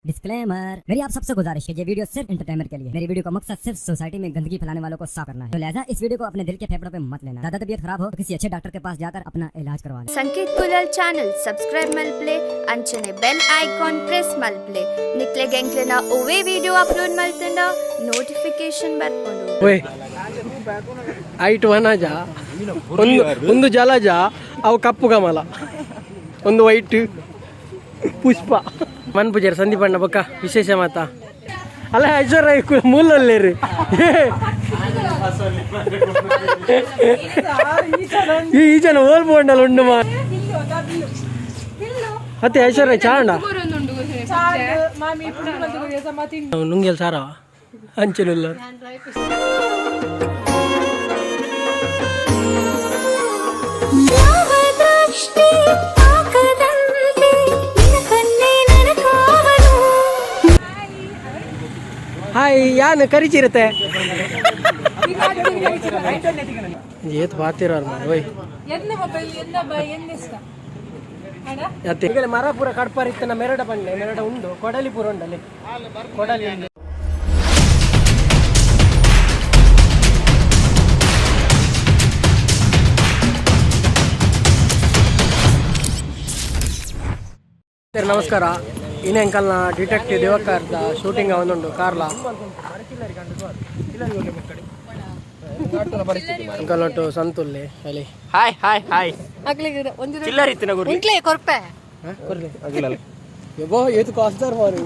Disclaimer, मेरी आप सबसे गुजारिश है, ये वीडियो सिर्फ एंटरटेनमेंट के लिए। मेरी वीडियो का मकसद सिर्फ सोसाइटी में गंदगी फैलाने वालों को साफ करना है, तो लिहाजा इस वीडियो को अपने दिल के फेफड़ों पे मत लेना। ज्यादा तबीयत खराब हो तो किसी अच्छे डॉक्टर के पास जाकर अपना इलाज करवा लें। संकेत कुलल ಚಾನಲ್ ಸಬ್ಸ್ಕ್ರೈಬ್ ಮಲ್ಪ್ಲೆ ಅಂಚನೆ ಬೆಲ್ ಐಕಾನ್ ಪ್ರೆಸ್ ಮಲ್ಪ್ಲೆ ನಿಕ್ಲೆ ಗೆಂಕ್ಲೆನ ಒವೆ ವಿಡಿಯೋ ಅಪ್ಲೋಡ್ ಮಲ್ತಂಡ ನೋಟಿಫಿಕೇಶನ್ ಬರ್ಕೊಂಡು ಓಯ್ ಐಟ್ ವನಜ ಒಂದು ಜಲಜ ಅವು ಕಪ್ಪು ಕಮಲ ಒಂದು ವೈಟ್ ಪುಷ್ಪ ಮನ್ಪುಜರ್ ಸಂದೀಪಣ್ಣ ಬೊಕ್ಕ ವಿಶೇಷ ಮಾತ ಅಲ್ಲ ಐಶ್ವರ್ಯ ಮೂಲಲ್ಲೇರಿ ಈ ಜನ ಓಲ್ಬೋಂಡಲ್ಲ ಉಂಡು ಮಾ ಅತ್ತೆ ಐಶ್ವರ್ಯ ಚಾಂಡ ನುಂಗೆಲ್ ಸಾರ ಅಂಚನುಲ್ಲ ಹಾಯ್ ಯಾನು ಕರಿಚಿರುತ್ತೆ ಏತ್ ಬಾತಿರೋರು ಓಯ್ ಮರ ಪೂರ ಕಡ್ಪಾರಿತ್ತನ ಮೆರಡ ಬಂಡೆ ಮೆರಡ ಉಂಡು ಕೊಡಲಿ ಪೂರ ಉಂಡಲ್ಲಿ ಕೊಡಲಿ ಉಂಡು ನಮಸ್ಕಾರ ಇನ್ನೆಂಕಲ್ನ ಡಿಟೆಕ್ಟಿವ್ ದೇವಕಾರ್ದ ಶೂಟಿಂಗ್ ಅವನುಂಡು ಕಾರ್ಲ ಅಂಕಲ್ನೊಟ್ಟು ಸಂತುಲ್ಲಿ ಅಲ್ಲಿ ಹಾಯ್ ಹಾಯ್ ಹಾಯ್ ಚಿಲ್ಲರ್ ಇತ್ತಿನ ಗುರ್ಲಿ ಕೊರ್ಪೆ ಯಬ್ಬೋ ಏತು ಕಾಸ್ತಾರ ಮಾರು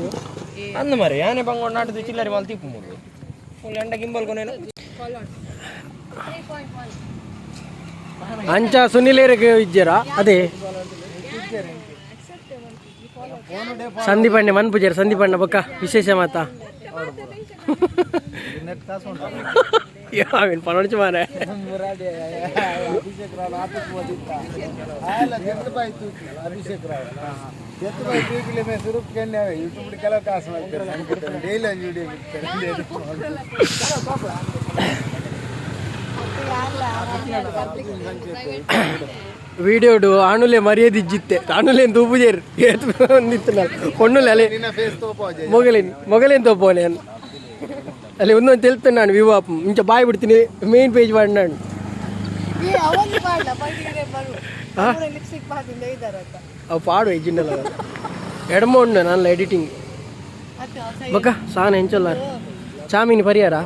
ಅಂದ ಮರಿ ಯಾನೆ ಬಂಗೊಂಡು ನಾಟದು ಚಿಲ್ಲರಿ ಮಾಲ್ ತಿಪ್ಪು ಮುರು ಫುಲ್ ಎಂಡ ಗಿಂಬಲ್ ಕೊನೇನು ಅಂಚ ಸುನಿಲೇರಿಗೆ ಇಜ್ಜರ ಅದೇ ಸಂದೀಪಣ್ಣ ಮನ್ಪುಜರ್ ಸಂದೀಪಣ್ಣ ಬೊಕ್ಕ ವಿಶೇಷ ಮಾತಾ ಯಾವೇನು ಪನೋಡ್ಚು ಮಾರ వీడియోడు ఆనులే మర్యాద ఇచ్చితే ఆనులేని తూపు చేరు పొన్నులే అలే మొగలేని తోపోలే అలా ఉందని తెలుస్తున్నాను వివాపం ఇంకా బాయ్ పుడితే మెయిన్ పేజ్ పడినాడు అవి పాడు ఎజ్జిండల ఎడమ ఉండు నాన్న ఎడిటింగ్ బొక్క సాన్ ఎంచొల్లారు చామీని పరియారా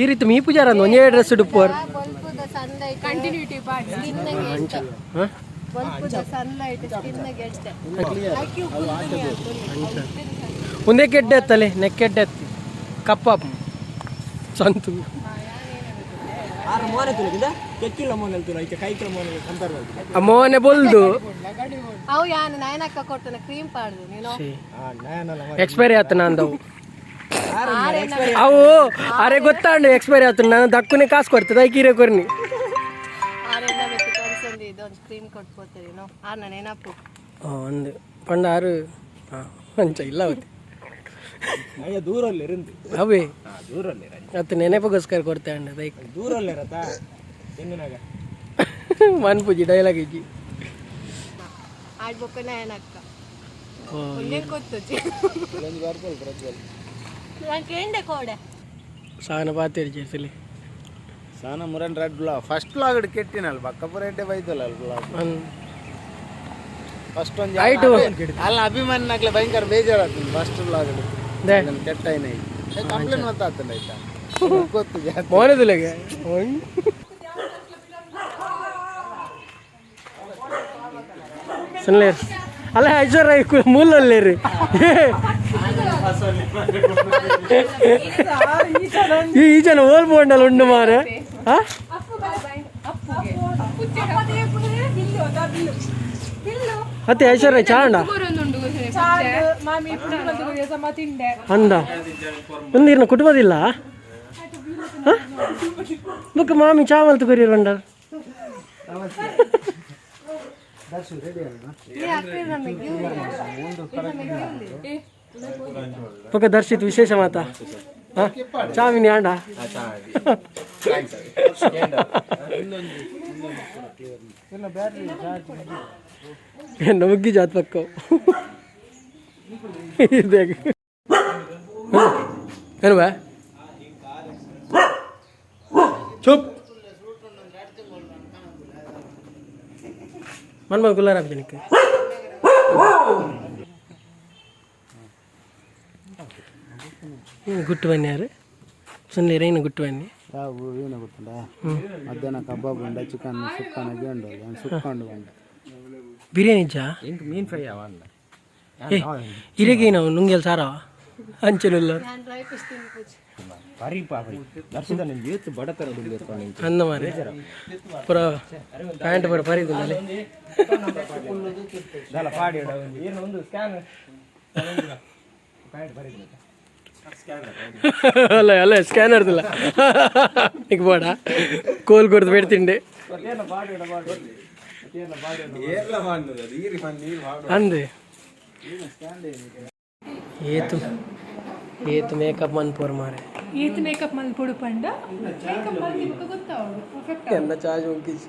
ಈ ರೀತಿ ಮೀ ಪೂಜಾರ ಒಂದೇ ಡ್ರೆಸ್ ಉಡುಪೋರ್ ಒಂದೇ ಕೆಡ್ಡೆ ಎತ್ತಲೆ ನೆಕ್ಕೆಡ್ಡೆ ಎತ್ತಿ ಕಪ್ಪ ಸಂತು ಮೋನೆ ಬೊಲ್ದು ಎಕ್ಸ್ಪೈರಿ ಆತ ನಂದವು ಅವು ಅರೆ ಗೊತ್ತಾಂಡು ಎಕ್ಸ್ಪೈರಿ ಆತು ನಾನು ದಕ್ಕುನೆ ಕಾಸು ಕೊಡ್ತದೆ ಐಕೀರೆ ಕೊರ್ನಿ ಒಂದು ಪಂಡ ಆರು ಅಂಚ ಇಲ್ಲ ಅವತ್ತು ದೂರಲ್ಲಿ ಅವೇ ಅದು ನೆನಪಗೋಸ್ಕರ ಕೊಡ್ತೆ ಅಂಡ ದೈಕ್ ದೂರಲ್ಲಿ ಮನ್ಪುಜಿ ಡೈಲಾಗ್ ಇಜ್ಜಿ ಸಾನ ಪಾತೇರಿ చేసలే ಸಾನ ಮುರನ್ ರೆಡ್ ಬ್ಲಾಗ್ ಫಸ್ಟ್ ಬ್ಲಾಗ್ ಕೆಟ್ಟಿನಲ್ಲ ಬಕ್ಕಪುರ ಎಡ್ಡೆ ಬೈದಲ್ಲ ಬ್ಲಾಗ್ ಫಸ್ಟ್ ಒಂದು ಆಯ್ತು ಅಲ್ಲ ಅಭಿಮಾನಿ ನಕ್ಲೆ ಭಯಂಕರ ಬೇಜಾರಾಗ್ತದೆ ಫಸ್ಟ್ ಬ್ಲಾಗ್ ಕೆಟ್ಟ ಏನೇ ಕಂಪ್ಲೇಂಟ್ ಮಾತಾಡ್ತಾನೆ ಆಯ್ತಾ ಗೊತ್ತು ಮೋನದಿಲೆಗೆ ಸುನ್ಲೇ ಅಲ್ಲ ಐಶ್ವರ್ಯ ಮೂಲಲ್ಲೇರಿ ಈ ಜನ ಓಲ್ಬೋಂಡಲ್ಲ ಉಂಡು ಮಾರ ಅತ್ತೆ ಐಶ್ವರ್ಯ ಚಾಂಡ ಅಂದ ಒಂದಿನ ಕುಟುಂಬದಿಲ್ಲ ಬುಕ್ಕ ಮಾಮಿ ಚಾವಲ್ ತಗೋರಿರಂಡ ఒక దర్శిత్ విశేష మాత చామిని ఆండ ಮುಗ್ಗಿ ಜಾತ್ ಪಕ್ಕ देख बा चुप मन मन गुल्ला राब जनके गुट्टु बन्नी यार सुन ले रही गुट्टु बन्नी ಏನು ಗೊತ್ತಲ್ಲ ಮಧ್ಯಾಹ್ನ ಕಬಾಬ್ ಉಂಡ ಚಿಕನ್ ಸುಕ್ಕನ ಗೆಂಡು ಸುಕ್ಕೊಂಡು ಬಂದ ಬಿರಿಯಾನಿ ಜಾ ಮೀನ್ ಫ್ರೈ ಅವಲ್ಲ ಇರೆಗೇನು ನುಂಗೆಲ್ ಸಾರವ ಅಂಚೆನುಲ್ಲ ಪರಿ ಪಾಪರಿ ದರ್ಶನ ನಿಮ್ಗೆ ಏತು ಬಡತರ ಅಂದ ಮಾರೆ ಪುರ ಪ್ಯಾಂಟ್ ಪುರ ಪರಿದು ಮೇಲೆ ದಲ ಪಾಡಿ ಏನು ಒಂದು ಸ್ಕ್ಯಾನ್ ಪ್ಯಾಂಟ್ ಪರಿದು ಅಲ್ಲ ಅಲ್ಲ ಸ್ಕ್ಯಾನರ್ ಇಲ್ಲ ಈಗ ಬೇಡ ಕೋಲ್ ಕೊಡ್ದು ಬಿಡ್ತಿಂಡೆ ಅಂದೆ ಏತು ಏತು ಮೇಕಪ್ ಮನ್ ಪೋರ್ ಮಾರೆ ಈತ ಮೇಕಪ್ ಮಲ್ ಪೊಡು ಪಂಡ ಮೇಕಪ್ ಮಲ್ ನಿಮಗೆ ಗೊತ್ತಾವಡು ಪರ್ಫೆಕ್ಟ್ ಎಂದ ಚಾರ್ಜ್ ಹೋಗಿಸಿ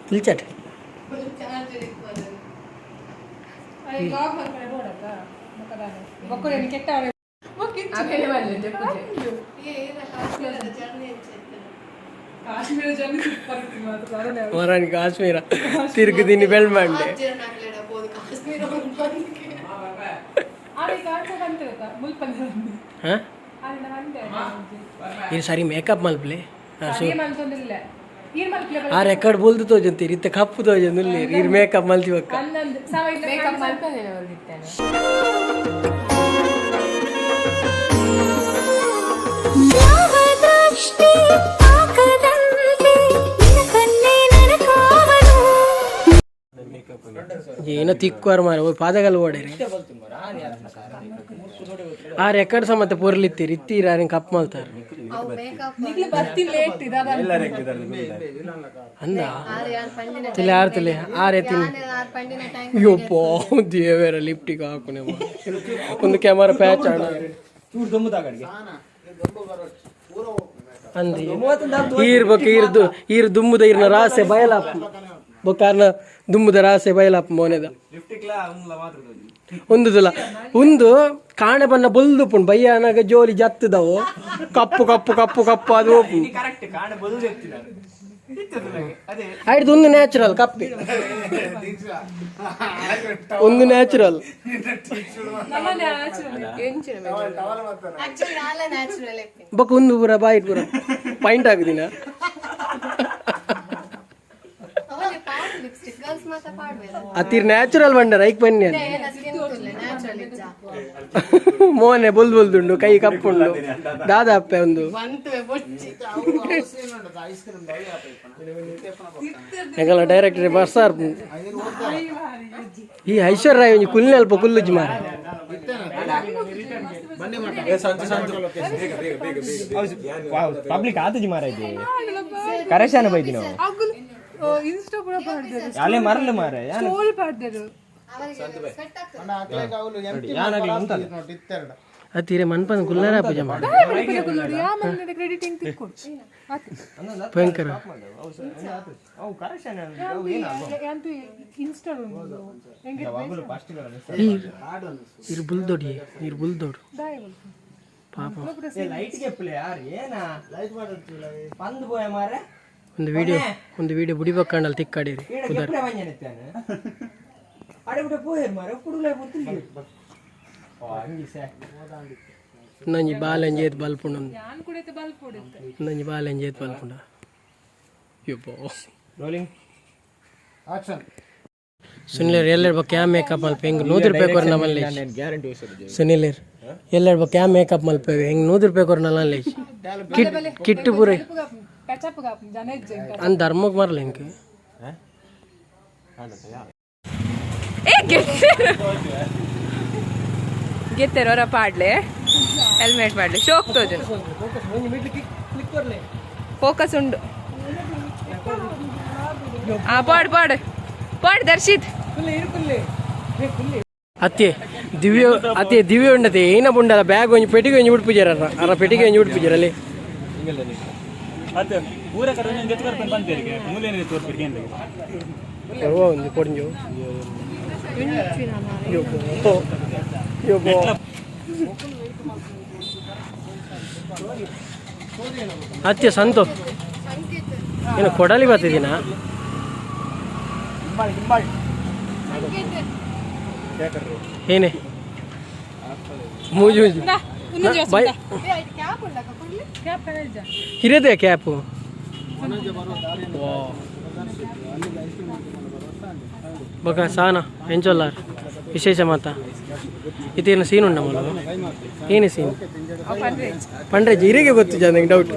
ಫುಲ್ ಚಾಟ್ ಅರೆ ಲಾಗ್ ಮಾಡ್ತಾರೆ ಬೋಡಕ ಮಕದಾನೆ ಬಕ್ಕರೆ ಕೆಟ್ಟ ಅವೇ ಓಕೆ ಆಕಡೆ ಬರಲಿ ಪೂಜೆ ಕಾಶ್ಮೀರ ಜರ್ನಿ ಸೂಪರ್ ಇತ್ತು ಮಾತ್ರ ಮರಾನಿ ಕಾಶ್ಮೀರ ತಿರುಗಿ ದಿನಿ ಬೆಳ್ ಮಂಡೆ ಅರೆ ಕಾಚ ಬಂತು ಮುಲ್ಪನ್ ಹಾ ಅರೆ ನಂದೆ ಇದು ಸರಿ ಮೇಕಪ್ ಮಲ್ಪ್ಲೆ ಸರಿ ಮಲ್ತೊಂದಿಲ್ಲ ಈರ್ ಮಲ್ಪ್ಲೆ ಆ ರೆಕಾರ್ಡ್ ಬೋಲ್ದು ತೋಜಂತೀರಿ ಇತ್ತೆ ಕಪ್ಪು ತೋಜಂದುಲ್ಲಿ ಇರ್ ಮೇಕಪ್ ಮಲ್ತಿವಕ್ಕ ಅನ್ನಂದು ಸಾವೈದ ಮೇಕಪ್ ಮಲ್ಪನೆ ಹೋಗಿದ್ದೇನೆ ಏನೋ ತಿಕ್ಕೋರ್ ಮಾರ ಪಾದಗಲ್ ಓಡೇರಿ ಆ ರೆಕಾರ್ಡ್ ಸಹ ಮತ್ತೆ ಪೊರ್ಲಿತ್ತೀರಿ ಇತ್ತೀರ ಕಪ್ ಮಲ್ತಾರ ನಿಕ್ಲೆ ಬರ್ತಿ ಲೇಟ್ ಇದಾದ ಅಂದ ತಿಳಿ ಆಡ್ತಿಲಿ ಆರೆ ತಿನ್ ಯಪ್ಪೋ ದೇವರ ಲಿಫ್ಟಿಗೆ ಹಾಕುನೆ ಒಂದು ಕ್ಯಾಮರಾ ಪ್ಯಾಚ್ ಆಡ ಅಂದಿ ಈರ್ ದುಮ್ಮುದ ಇರ್ನ ರಾಸೆ ಬಯಲಾಪ ಬೊಕ್ಕಾರ್ನ ದುಮ್ಮುದ ರಾಸೆ ಬಯಲಾಪ ಮೋನೆದ ಒಂದು ಕಾಣೆ ಬಣ್ಣ ಬೊಲ್ದು ಪುಣ್ ಬಯ್ಯನಾಗ ಜೋಲಿ ಜತ್ತದವು ಕಪ್ಪು ಕಪ್ಪು ಕಪ್ಪು ಕಪ್ಪು ಅದು ಆಯ್ತು ಒಂದು ನ್ಯಾಚುರಲ್ ಕಪ್ಪಿ ಒಂದು ನ್ಯಾಚುರಲ್ ಬೊಕ್ಕ ಒಂದು ಪೂರ ಬಾಯಿ ಪೂರ ಪಾಯಿಂಟ್ ಆಗುದಿನ ಅತಿರ್ ನ್ಯಾಚುರಲ್ ಬಂಡರ ಐಕ್ ಬನ್ನಿ ಮೋನೆ ಬೊಲ್ ಬೊಲ್ದುಂಡು ಕೈ ಕಪ್ಪುಂಡು ದಾದಾಪ್ಪೆ ಒಂದು ಎಂಗಲ ಡೈರೆಕ್ಟರ್ ಬರ್ಸಾರ್ ಈ ಐಶ್ವರ್ಯ ಒಂಜಿ ಕುಲ್ಲೆ ಅಲ್ಪ ಕುಲ್ಲುಜಿ ಮಾರ ಪಬ್ಲಿಕ್ ಆತಜಿ ಮಾರಾಯ್ತಿ ಕರೆಕ್ಷನ್ ಬೈದಿ ನಾವು ಇನ್ಸ್ಟಾ ಪೂರ ಪಾಡ್ದರು ಅಲ್ಲೇ ಮರಲು ಮಾರೆ ಸ್ಟೋರಿ ಪಾಡ್ದರು ಅತೀರೆ ಮನ್ಪನ ಕುಲ್ಲರ ಪೂಜೆ ಮಾಡ ಕ್ರೆಡಿಟಿಂಗ್ ತಿಕ್ಕೊಂಡು ಭಯಂಕರ ಅವು ಕರೆಕ್ಷನ್ ಅಂತೂ ಇನ್ಸ್ಟಾ ಉಂಟು ಹೆಂಗೆ ಇರು ಬುಲ್ದೋಡಿ ಇರು ಬುಲ್ದೋಡು ಪಾಪ ಲೈಟ್ ಗೆ ಪ್ಲೇ ಯಾರು ಏನಾ ಲೈಟ್ ಬಂದು ಹೋಯ ಮಾರೆ ಒಂದು ವಿಡಿಯೋ ಬುಡಿ ಬಕ್ಕಂಡಲ್ಲಿ ತಿಕ್ಕಾಡಿರಿ ಕುದರ್ ನಂಜಿ ಬಾಲೆಂಜೇತ್ ಬಲ್ಪುಂಡ ನಂಜಿ ಬಾಲೆಂಜೇತ್ ಬಲ್ಪುಂಡ ಯಪ್ಪೋ ಸುನಿಲ್ ಎಲ್ಲರ ಬಗ್ಗೆ ಕ್ಯಾ ಮೇಕಪ್ ಮಲ್ಪೆ ಹೆಂಗ್ 100 ರೂಪಾಯಿ ಕೊರ ನಮ್ಮಲ್ಲಿ ಸುನಿಲ್ ಎಲ್ಲರ ಬಗ್ಗೆ ಕ್ಯಾ ಮೇಕಪ್ ಮಲ್ಪೆ ಹೆಂಗ್ 100 ರೂಪಾಯಿ ಕೊರ ನಲ್ಲಲ್ಲಿ ಕಿಟ್ ಪೂರೆ ಅನ್ ಧರ್ಮಕ್ಕೆ ಮರಲ್ಲ ಹೆಂಗೆ ಗೆತ್ತೇರ ಪಾಡ್ಲೆ ಹೆಲ್ಮೆಟ್ ಮಾಡ್ಲಿ ಶೋಕ್ ತೋಜು ಫೋಕಸ್ ಉಂಡು ಪಾಡ್ ಪಾಡ್ ಪಾಡ್ ದರ್ಶಿತ್ ಅತ್ತೆ ದಿವ್ಯ ಉಂಡತೆ ಏನ ಬುಂಡಲ್ಲ ಬ್ಯಾಗ್ ಒಂಜಿ ಪೆಟ್ಟಿಗೆ ಒಂಜಿ ಉಡ್ಪುಜಾರ ಅರ ಪೆಟ್ಟಿಗೆ ಒಂಜಿ ಉಡ್ಪುಜಾರಲ್ಲಿ ಊರ ಕಡೆ ఉంది పొడింజు ಅತ್ಯ ಸಂತು ಏನು ಕೊಡಲಿ ಬರ್ತಿದ್ದೀನ ಏನೇ ಮೂಜು ಬೈ ಹಿರಿಯದೇ ಕ್ಯಾಪು ಬಕ ಸಾನ ಎಂಚೊಲ್ಲಾರ್ ವಿಶೇಷ ಮಾತ ಇದೇನು ಸೀನ್ ಉಂಡ ಮಲ್ಲ ಏನು ಸೀನ್ ಪಂಡ್ರೆಜ್ ಹಿರಿಗೆ ಗೊತ್ತು ನನಗೆ ಡೌಟ್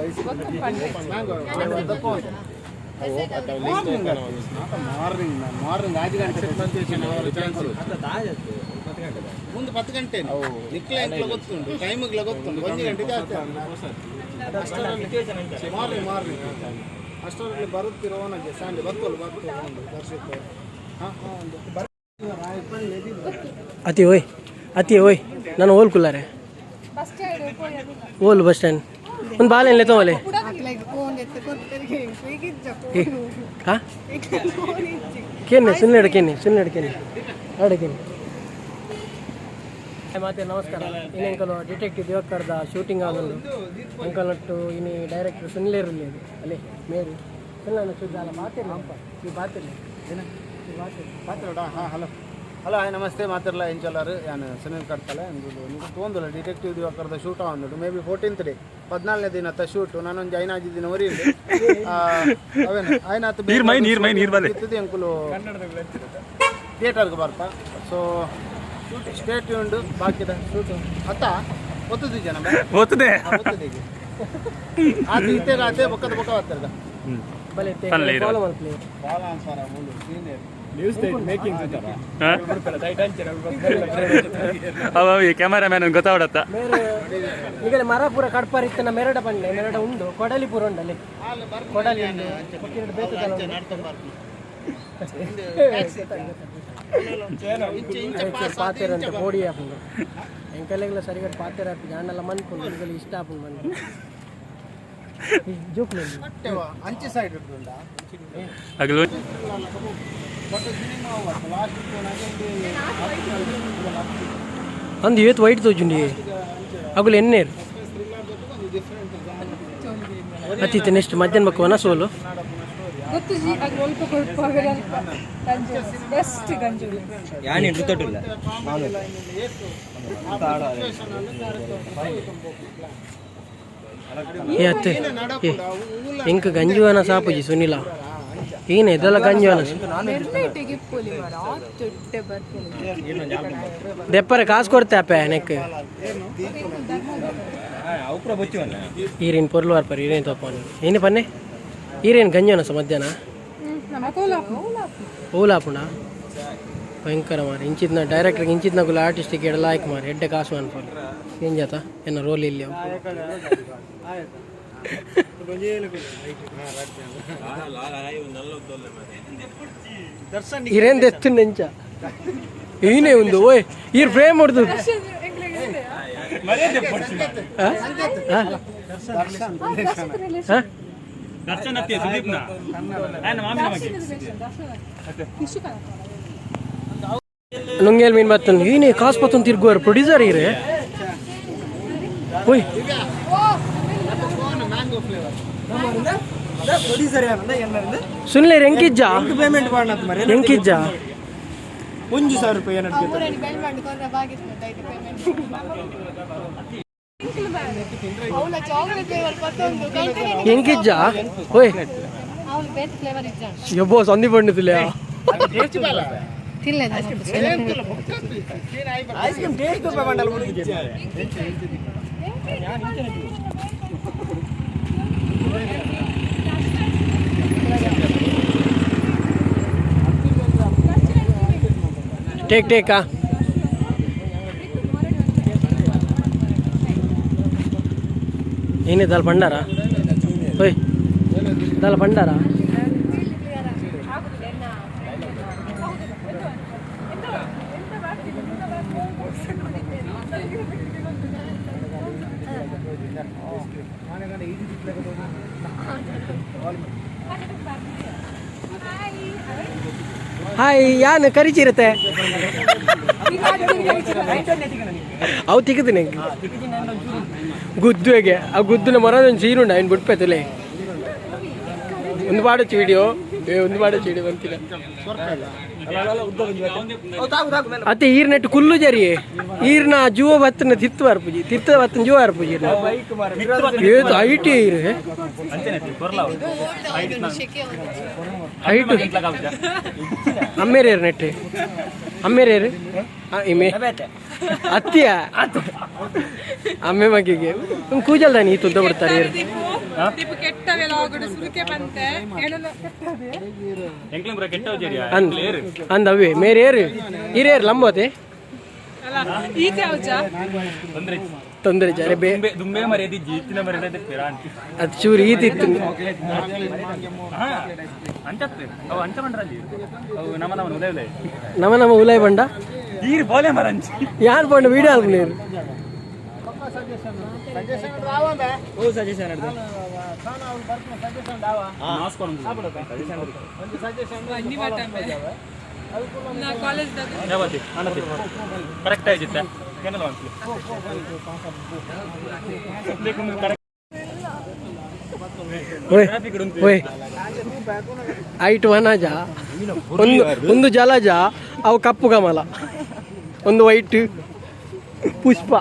ಮುಂದೆ 10 ಗಂಟೆ ನಿಕ್ಲ ಗೊತ್ತುಂಟು ಟೈಮಿಗೆ ಗೊತ್ತುಂಟು 1 ಗಂಟೆ ಜಾಸ್ತಿ ಮಾರ್ನಿಂಗ್ ಅಷ್ಟರಲ್ಲಿ ಬರುತ್ತಿರೋ ನನಗೆ ಸಂಡೆ ಬರ್ತಲ್ಲ ದರ್ಶಕ ಅತಿ ಓಯ್ ನಾನು ಓಲ್ಕುಲ್ಲಾರೆ ಓಲ್ ಬಸ್ ಸ್ಟ್ಯಾಂಡ್ ಒಂದು ಬಾಲೆನ್ ಲೆತ್ತವಲೆ ಹಾಂ ಕೇನೆ ಸುನ್ನೆಡೆ ಅಡಕೇನೆ ಮತ್ತೆ ನಮಸ್ಕಾರ ಇನ್ನು ಅಂಕಲು ಡಿಟೆಕ್ಟಿವ್ ದಿವಾಕರ್ದ ಶೂಟಿಂಗ್ ಆಗೋದು ಅಂಕಲ್ ನಟ್ಟು ಇನ್ನು ಡೈರೆಕ್ಟರ್ ಸುನಿಲ್ ಇರಲಿ ಅಲ್ಲೇ ಮೇರು ಸುನಿಲ್ ಶುದ್ಧ ಅಲ್ಲ ಮಾತಿರ್ಲಪ್ಪ ಈ ಬಾತಿರ್ಲಿ ಹಾಂ ಹಲೋ ಹಾಯ್ ನಮಸ್ತೆ ಮಾತಿರಲ್ಲ ಎಂಚಲ್ಲಾರು ನಾನು ಸುನಿಲ್ ಕಟ್ತಲೆ ನಿಮಗೆ ತೊಂದಿಲ್ಲ ಡಿಟೆಕ್ಟಿವ್ ದಿವಾಕರ್ದ ಶೂಟ್ ಆಗೋದು ಮೇ ಬಿ 14th ಡೇ 14ನೇ ದಿನ ಅತ್ತ ಶೂಟು ನಾನೊಂದು ಐನಾಜಿ ದಿನ ವರೀಲಿ ಅವೇನು ಐನಾತು ಇರ್ತದೆ ಅಂಕುಲು ಥಿಯೇಟರ್ಗೆ ಬರ್ತಾ ಸೊ ಸ್ಟೇಟ್ ಉಂಡು ಬಾಕಿದ ಶೂಟು ಅತ್ತ ಒತ್ತುದು ಜನ ಒತ್ತುದೇ ಆತ ಇತ್ತೇಗ ಆತೆ ಬೊಕ್ಕದ ಬೊಕ್ಕ ಬರ್ತಾರ ಕ್ಯಾಮರಾಮ್ಯಾನ್ ಗೊತ್ತಾವಡತ್ತ ಈಗ ಮರ ಪೂರ ಕಡ್ಪಾರಿತ್ತನ ಮೆರಡ ಬಂಡೆ ಮೆರಡ ಉಂಡು ಕೊಡಲಿ ಪೂರ ಉಂಡಲ್ಲಿ ಕೊಡಲಿ ಪಾತೆರಂತೆ ಬೋಡಿ ಹಾಕೊಂಡು ಎಂಕಲೆಲ್ಲ ಸರಿಗ ಪಾತೆರ ಹಾಕಿ ಜಾಣೆಲ್ಲ ಮನ್ಕೊಂಡು ಈಗಲ ಇಷ್ಟ ಹಾಕೊಂಡು ಬಂದು ಜೋಕ್ಲಿ ಅಂಚೆ ಸೈಡ್ ಅಂದು ಏತ್ ವೈಟ್ ತೋಜುಂಡಿ ಅಗುಲು ಎನ್ನೇರು ಅತಿಥಿ ನೆಕ್ಸ್ಟ್ ಮಧ್ಯಾಹ್ನ ಬಕ್ಕ ವನಸೋಲು ಗೊತ್ತು ಜಿ ಅದು ಸ್ವಲ್ಪ ಕೊಡ್ಪಾಗಲ್ಲ ಗಂಜು ಬೆಸ್ಟ್ ಗಂಜು ಯಾನಿ ಋತುಲ್ಲ ಏ ಅತ್ತೆ ಇಂಕ ಗಂಜುವನ ಸಾಪುಜಿ ಸುನಿಲ ಏನೇ ಇದೆಲ್ಲ ಗಂಜುವನ ಮೆರ್ಮೇಟಿಗೆ ಪೋಲಿ ಮರ ತೊಟ್ಟೆ ಬರ್ತೀನಿ ದೆಪ್ಪರೆ ಕಾಸು ಕೊಡ್ತೆ ಅಪ್ಪ ನೆಕ್ ಈರೇನು ಪೊರ್ಲು ವಾರ್ಪರ್ ಈರೇನು ತಪ್ಪನು ಏನೇ ಪನ್ನೆ ಈರೇನು ಗಂಜುವನ ಸ ಮಧ್ಯಾಹ್ನ ಓಲಾಪುಣ ಭಯಂಕರ ಮಾರಿ ಇಂಚಿದ್ನ ಡೈರೆಕ್ಟರ್ಗೆ ಇಂಚಿದ್ನ ಗುಲ್ಲ ಆರ್ಟಿಸ್ಟಿಗೆ ಎಡ ಲಾಯ್ಕ್ ಮಾರಿ ಎಡ್ಡೆ ಕಾಸು ಅನ್ಕೊಂಡು ಏನು ಜಾತ ಏನ ರೋಲ್ ಇಲ್ಲಿ ಈರೇನು ತೆತ್ತು ನೆಂಚ ಏನೇ ಒಂದು ಓಯ್ ಈ ಫ್ರೇಮ್ ಹೊಡೆದು ನುಂಗೇಲ್ ಮೀನ್ ಬತ್ತನ್ ಏನೇ ಕಾಸು ಬತ್ತನ್ ತಿರ್ಗುವಾರ ಪ್ರೊಡ್ಯೂಸರ್ ಈರೇ ಓಯ್ ಸುನ್ಲೆ ಎಂಕಿಜ್ಜ ಪೇಮೆಂಟ್ ಮಾಡತ್ ಎಂಕಿಜ್ಜ 1,000 ರೂಪಾಯಿ ಎಂಕಿಜ್ಜ ಓಯ್ ಯಬ್ಬೋ ಸಂದಿ ಪಂಡಿತಿಲ್ಲ ಟೇಕ್ ಏನೇ ದಾಲ್ ಭಂಡಾರ ಓಯ್ ದಾಲ್ ಭಂಡಾರ ಹಾಯ್ ಯಾನು ಕರಿಚಿರುತ್ತೆ ಅವು ತಿಕ್ಕತೀನಿ ಗುದ್ದುಗೆ ಆ ಗುದ್ದುನ ಮರದೊಂದು ಸೀರುಂಡ ಏನು ಬಿಟ್ಪೈತಲೆ ಒಂದು ಪಾಡಚ್ಚಿ ವಿಡಿಯೋ ಒಂದು ಪಾಡಚ್ಚಿ ವಿಡಿಯೋ ಬಂತಿಲ್ಲ ಅತ್ತೆ ಈರ್ನೆಟ್ಟು ಕುಲ್ಲು ಜರಿ ಈರ್ನ ಜುವ ಬತ್ತನ ತಿತ್ತು ಬರ್ಪುಜಿ ತಿತ್ತ ಬತ್ತನ ಜುವ ಬರ್ಪುಜಿ ಏದು ಐಟಿ ಈರು ಹೈಟು ಅಮ್ಮೇರೇರು ನೆಟ್ಟೆ ಅಮ್ಮೇರೇರು ಇಮೆ ಅತ್ತಿಯ ಅಮ್ಮೆ ಮಗಿಗೆ ಕೂಜಲ್ದ ನೀ ತುದ್ದ ಬಿಡ್ತಾರೆ ಅಂದವೇ ಮೇರೇರು ಹಿರೇರು ಲಂಬೋತೆ ತೊಂದರೆ ಜಾರೆ ಅದು ಚೂರು ಈತಿತ್ತು ನಮ್ಮ ಉಲಾಯ್ ಬಂಡ ಯಾರು ಬಂಡ ವೀಡಿಯೋ ಅಲ್ವ ನೀರು ಕರೆಕ್ಟ್ ಆಯ್ತು ಐಟು ವನಜ ಒಂದು ಜಲಜ ಅವು ಕಪ್ಪು ಕಮಲ ಒಂದು ವೈಟ್ ಪುಷ್ಪ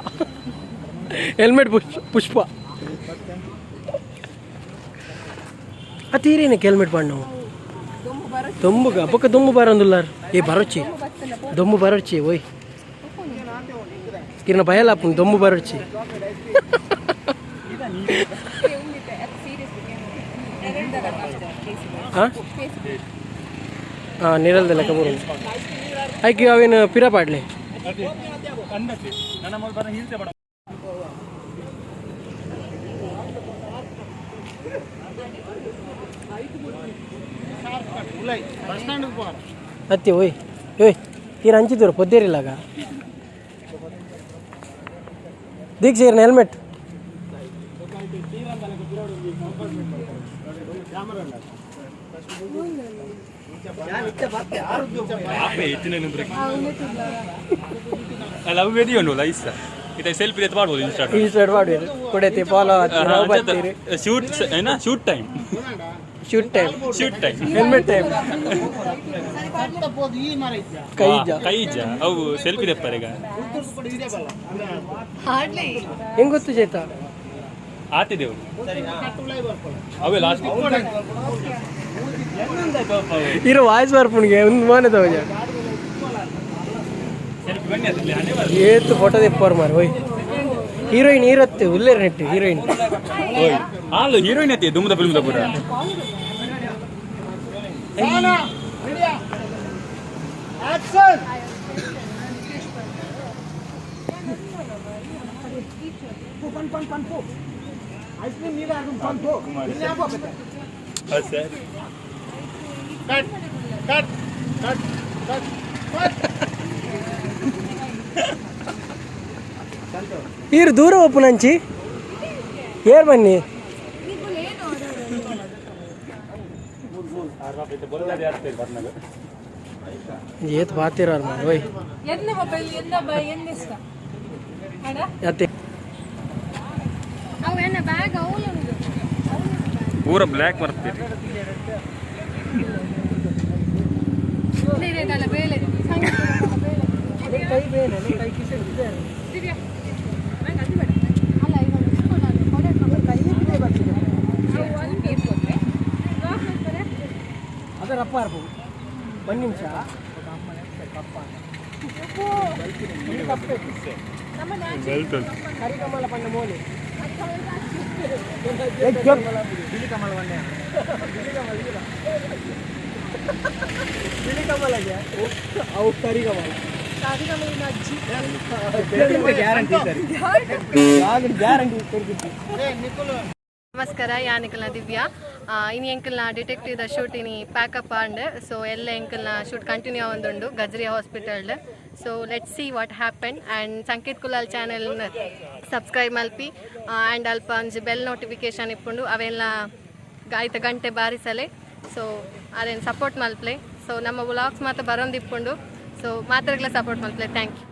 ಹೆಲ್ಮೆಟ್ ಪುಷ್ಪ ಅತೀರೇನಕ್ಕೆ ಹೆಲ್ಮೆಟ್ ಪಣ್ಣು ದೊಂಬುಗ ಪಕ್ಕ ದೊಂಬು ಬರಂದುಲ್ಲಾರ ಏ ಬರೋಚ್ಚಿ ದೊಂಬು ಬರೋಚ್ಚಿ ಓಯ್ ಕಿರಣ ಭಯಲಾಪು ದೊಂಬು ಬರೋಚ್ಚಿ ಹಾಂ ನೀರಲ್ದಲ್ಲ ಕಬೂರು ಆಯ್ಕೆ ಅವೇನು ಪಿರ ಪಾಡ್ಲೆ ಅತ್ತೆ ಓಯ್ ಓಯ್ ತೀರ ಹಂಚಿದ್ರು ಪೊದ್ದೇರಿಲ್ಲಾಗ ದೀಕ್ಷೆರ್ನ ಹೆಲ್ಮೆಟ್ ಲವ್ ವೇದಿಯೋ ಲೈಸ್ ಇದು ಸೆಲ್ಫಿ ಎತ್ತು ಮಾಡ್ಬೋದು ಇನ್ಸ್ಟಾರ್ಟ್ ಮಾಡ್ಬೋದು ಕೊಡೈತಿ ಫಾಲೋ ಶೂಟ್ ಏನ ಶೂಟ್ ಟೈಮ್ ಹೆಲ್ಮೆಟ್ ಟೈಮ್ ಕೈಜ ಅವು ಸೆಲ್ಫಿ ತೆಪ್ಪರೆಗ ಹೆಂಗ್ ಗೊತ್ತು ಚೇತ ಆತಿದೆವು ಅವೇ ಲಾಸ್ಟ್ ಇರೋ ವಾಯ್ಸ್ ಬರ್ಪುಣ್ಗೆ ಒಂದು ಮನೆ ತಗೋಜ ಏತು ಫೋಟೋ ತೆಪ್ಪವ್ರು ಮಾರು ಓಯ್ ಹೀರೋಯಿನ್ ಇರತ್ತೆ ಉಲ್ಲೇರ್ ನೆಟ್ಟು ಹೀರೋಯಿನ್ ಹಾಲು ಹೀರೋಯಿನ್ ಐತಿ ದುಮ್ಮದ ಫಿಲ್ಮ್ದ ಪೂರ ಈರು ದೂರ ಒಪ್ಪುನಂಚಿ ಏರ್ ಬನ್ನಿ ಏತ್ ಬಾತಿರ ಓಯ್ ಅತ್ತೆ ಪೂರ ಬ್ಲ್ಯಾಕ್ ಬರ್ತೀರಿ ಅದರಪ್ಪ ಇರ್ಬೋದು ಒಂದು ನಿಮಿಷ ಕರಿಕಮಲ ಪಂಡ ಮೋಲಿ ಬಿಳಿ ಕಮಲಗೆ ಅವು ಕರಿಕಮಲ ನಮಸ್ಕಾರ ಯಾನಿಕಲ್ನ ದಿವ್ಯಾ ಇನ್ನು ಎಂಕಲ್ನ ಡಿಟೆಕ್ಟಿವ್ ದ ಶೂಟ್ ಇನಿ ಪ್ಯಾಕಪ್ ಆಂಡ್ ಸೊ ಎಲ್ಲ ಎಂಕಲ್ನ ಶೂಟ್ ಕಂಟಿನ್ಯೂ ಆವೊಂದುಂಡು ಗಜ್ರಿ hospital so let see what happen and Sanketh Kulal channel subscribe ಮಲ್ಪಿ ಆ್ಯಂಡ್ ಅಲ್ಪ ಒಂಜಿ ಬೆಲ್ ನೋಟಿಫಿಕೇಶನ್ ಇಪ್ಪುಂಡು ಅವೆಲ್ಲ ಆಯ್ತ ಗಂಟೆ ಬಾರಿಸಲೆ ಸೊ ಅದೇನು ಸಪೋರ್ಟ್ ಮಲ್ಪ್ಲೆ ಸೊ ನಮ್ಮ ವ್ಲಾಗ್ಸ್ ಮಾತ್ರ ಬರೋಂದಿಪ್ಕೊಂಡು ಸೊ ಮಾತ್ರಗಳ ಸಪೋರ್ಟ್ ಮಾಡ್ತಾರೆ ಥ್ಯಾಂಕ್ ಯು.